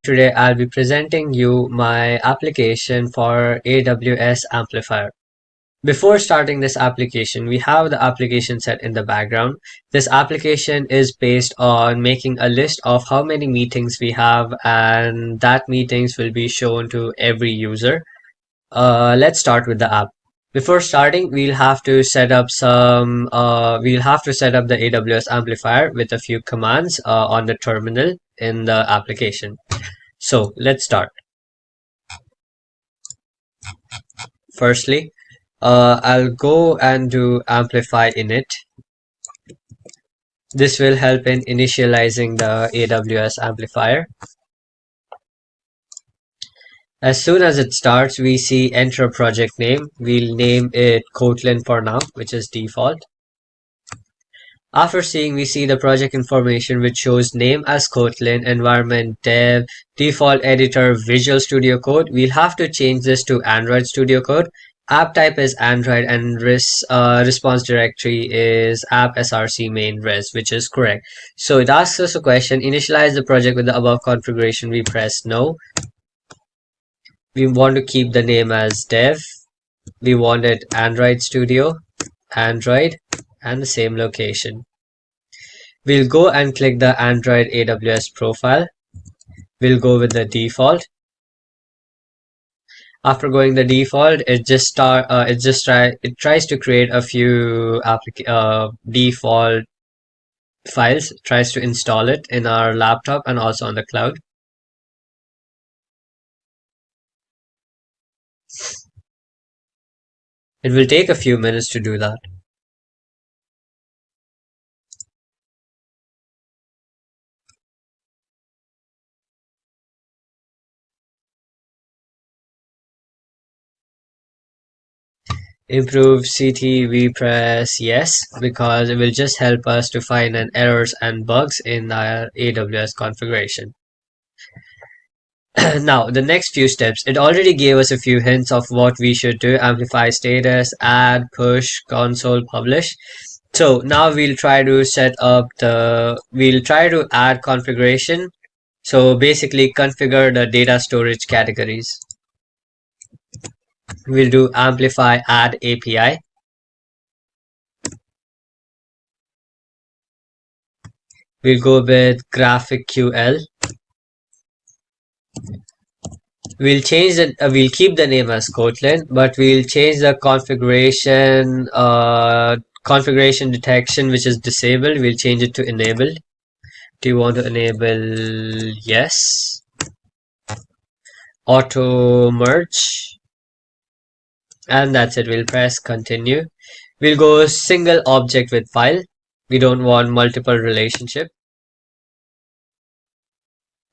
Today I'll be presenting you my application for AWS Amplifier. Before starting this application, we have the application set in the background. This application is based on making a list of how many meetings we have, and that meetings will be shown to every user. Let's start with the app. Before starting, we'll have to set up the AWS Amplifier with a few commands on the terminal in the application. So let's start. Firstly, I'll go and do Amplify init. This will help in initializing the AWS amplifier. As soon as it starts, we see enter project name. We'll name it Kotlin for now, which is default. After seeing, we see the project information, which shows name as Kotlin, environment dev, default editor Visual Studio Code. We'll have to change this to Android Studio Code. App type is Android, and response directory is app src main res, which is correct. So it asks us a question: initialize the project with the above configuration. We press no. We want to keep the name as dev. We want it Android Studio, Android, and the same location. We'll go and click the Android AWS profile. We'll go with the default. After going the default, it tries to create a few default files, tries to install it in our laptop and also on the cloud. It will take a few minutes to do that. Improve CT, we press yes, because it will just help us to find an errors and bugs in our AWS configuration. Now, the next few steps, it already gave us a few hints of what we should do: amplify status, add, push, console, publish. So now we'll try to add configuration. So basically configure the data storage categories. We'll do amplify add API. We'll go with GraphicQL. We'll change it. We'll keep the name as Kotlin, but we'll change the configuration detection, which is disabled. We'll change it to enabled. Do you want to enable? Yes. Auto merge, and that's it. We'll press continue. We'll go single object with file. We don't want multiple relationship.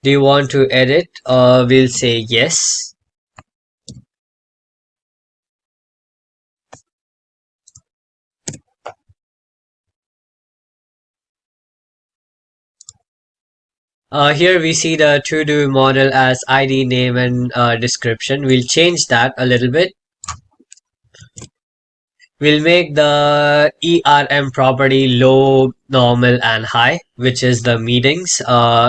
Do you want to edit? We'll say yes. Here we see the to-do model as ID, name, and description. We'll change that a little bit. We'll make the ERM property low, normal, and high, which is the meetings.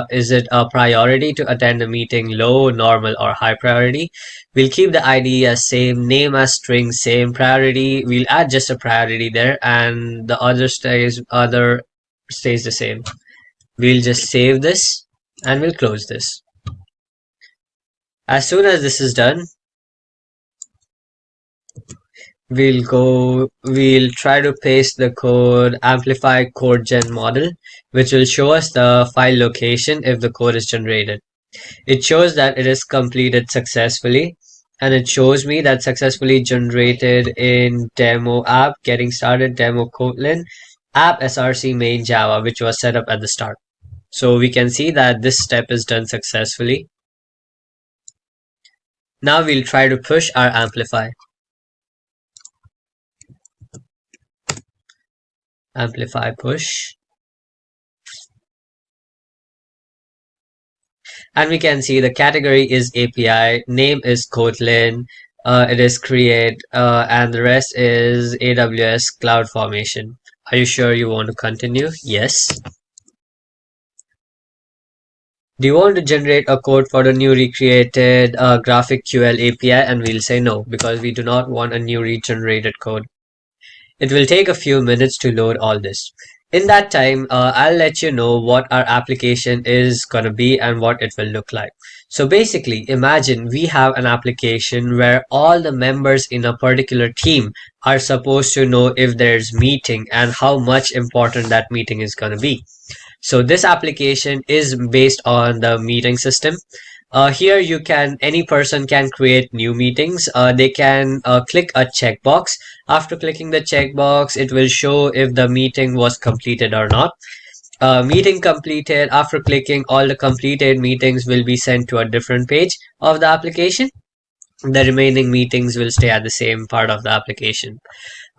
Is it a priority to attend a meeting, low, normal, or high priority? We'll keep the ID as same, name as string, same priority. We'll add just a priority there, and the other stays the same. We'll just save this and we'll close this. As soon as this is done, we'll try to paste the code amplify code gen model, which will show us the file location if the code is generated. It shows that it is completed successfully, and it shows me that successfully generated in demo app, getting started, demo Kotlin, app src main Java, which was set up at the start. So we can see that this step is done successfully. Now we'll try to push our amplify. Amplify push. And we can see the category is API, name is Kotlin, it is create, and the rest is AWS Cloud Formation. Are you sure you want to continue? Yes. Do you want to generate a code for the new recreated GraphicQL API? And we'll say no, because we do not want a new regenerated code. It will take a few minutes to load all this. In that time, I'll let you know what our application is going to be and what it will look like. So basically, imagine we have an application where all the members in a particular team are supposed to know if there's meeting and how much important that meeting is going to be. So this application is based on the meeting system. Here any person can create new meetings. They can click a checkbox. After clicking the checkbox, it will show if the meeting was completed or not. Meeting completed, after clicking, all the completed meetings will be sent to a different page of the application. The remaining meetings will stay at the same part of the application.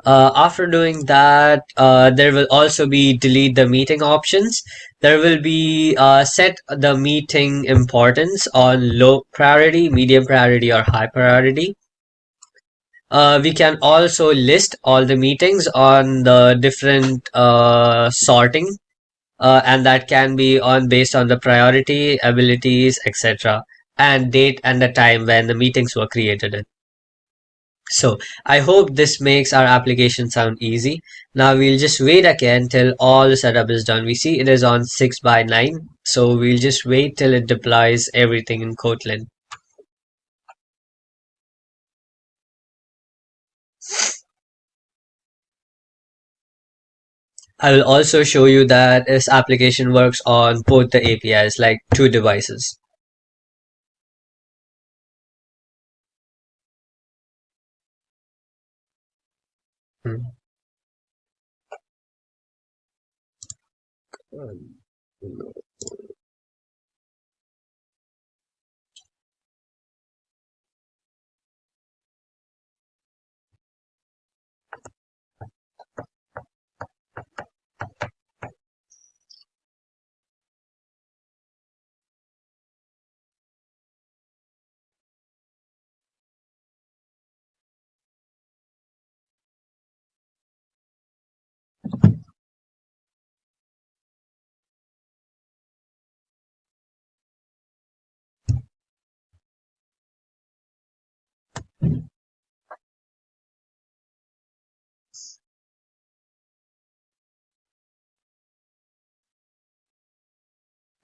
After doing that, there will also be delete the meeting options. There will be set the meeting importance on low priority, medium priority, or high priority. We can also list all the meetings on the different sorting, and that can be on based on the priority, abilities, etc., and date and the time when the meetings were created. So I hope this makes our application sound easy. Now we'll just wait again till all the setup is done. We see it is on 6 by 9. So we'll just wait till it deploys everything in Kotlin. I will also show you that this application works on both the APIs, like two devices. Hmm.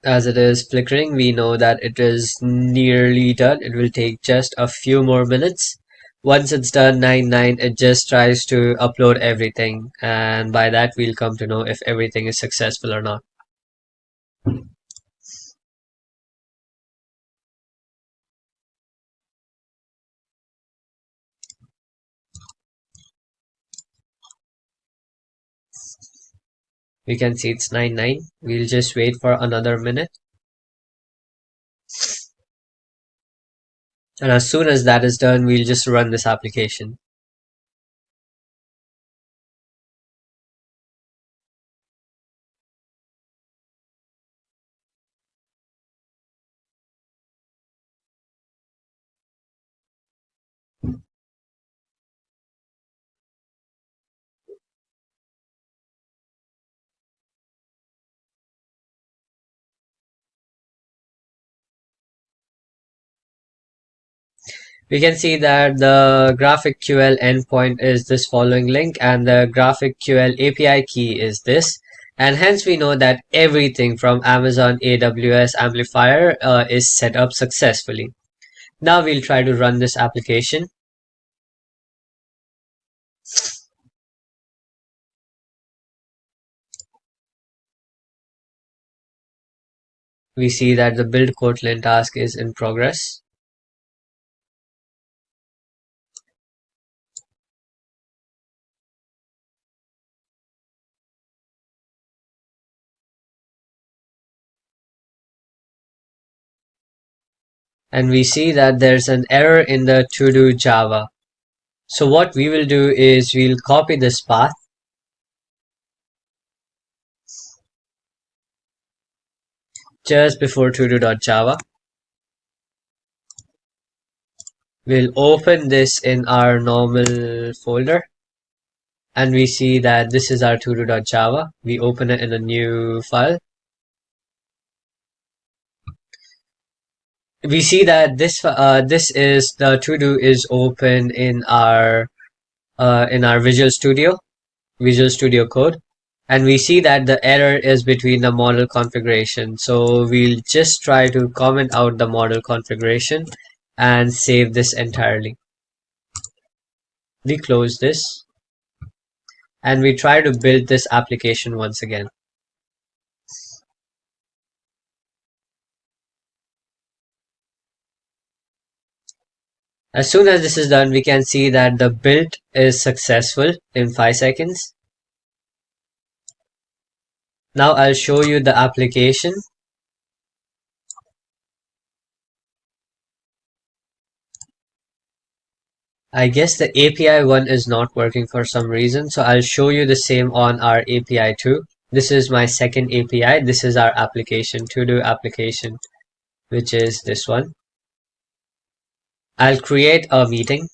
As it is flickering, we know that it is nearly done. It will take just a few more minutes. Once it's done 9 it just tries to upload everything, and by that we'll come to know if everything is successful or not. We can see it's 9. We'll just wait for another minute. And as soon as that is done, we'll just run this application. We can see that the GraphicQL endpoint is this following link, and the GraphicQL API key is this. And hence we know that everything from Amazon AWS Amplifier is set up successfully. Now we'll try to run this application. We see that the build Kotlin task is in progress. And we see that there's an error in the to-do Java. So what we will do is we'll copy this path. Just before to-do.java. We'll open this in our normal folder. And we see that this is our to-do.java. We open it in a new file. We see that this is the to do is open in our Visual Studio Code, and we see that the error is between the model configuration. So we'll just try to comment out the model configuration and save this entirely. We close this and we try to build this application once again. As soon as this is done, we can see that the build is successful in 5 seconds. Now I'll show you the application. I guess the API one is not working for some reason, so I'll show you the same on our API 2. This is my second API. This is our application, to-do application, which is this one. I'll create a meeting.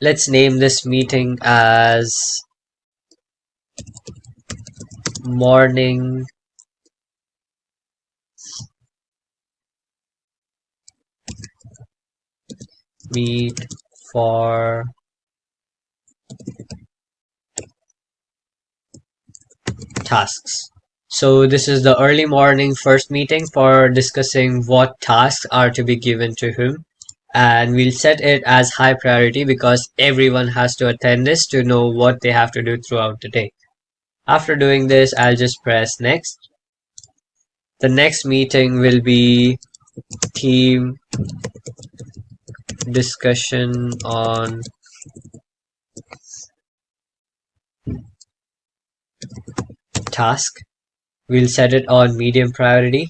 Let's name this meeting as morning meet for tasks. So this is the early morning first meeting for discussing what tasks are to be given to whom. And we'll set it as high priority because everyone has to attend this to know what they have to do throughout the day. After doing this, I'll just press next. The next meeting will be team discussion on task. We'll set it on medium priority.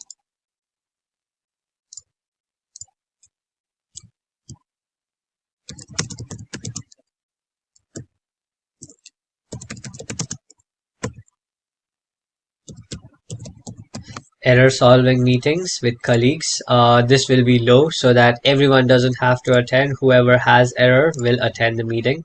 Error solving meetings with colleagues. This will be low so that everyone doesn't have to attend. Whoever has error will attend the meeting.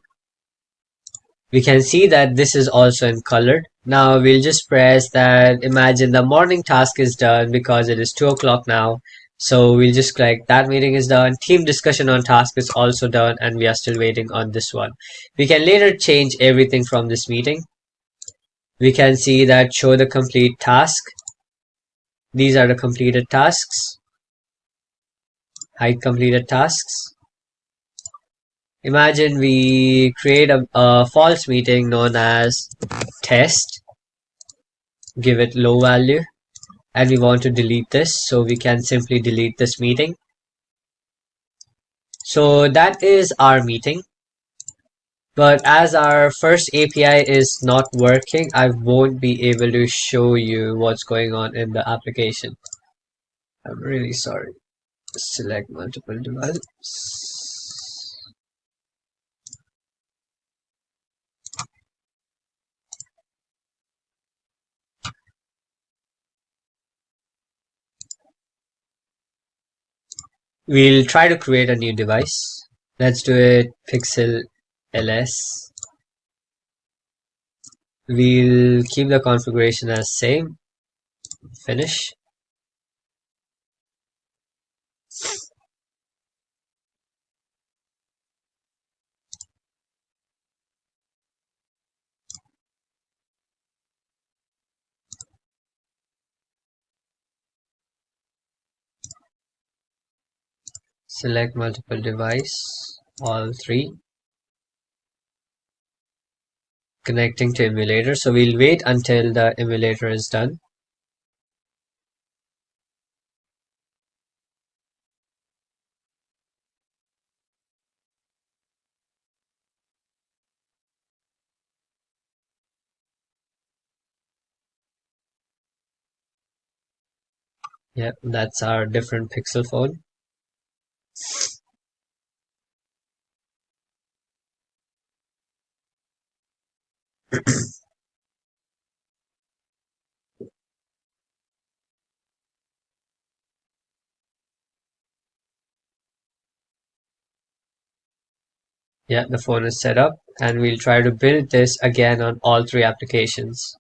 We can see that this is also in colored. Now we'll just press that. Imagine the morning task is done because it is 2 o'clock now. So we'll just click that meeting is done. Team discussion on task is also done and we are still waiting on this one. We can later change everything from this meeting. We can see that show the complete task. These are the completed tasks. Hide completed tasks. Imagine we create a false meeting known as test, give it low value, and we want to delete this, so we can simply delete this meeting. So that is our meeting. But as our first API is not working, I won't be able to show you what's going on in the application. I'm really sorry. Select multiple devices. We'll try to create a new device. Let's do it pixel ls. We'll keep the configuration as same. Finish. Select multiple device, all three. Connecting to emulator. So we'll wait until the emulator is done. Yep, that's our different Pixel phone. Yeah, the phone is set up and we'll try to build this again on all three applications.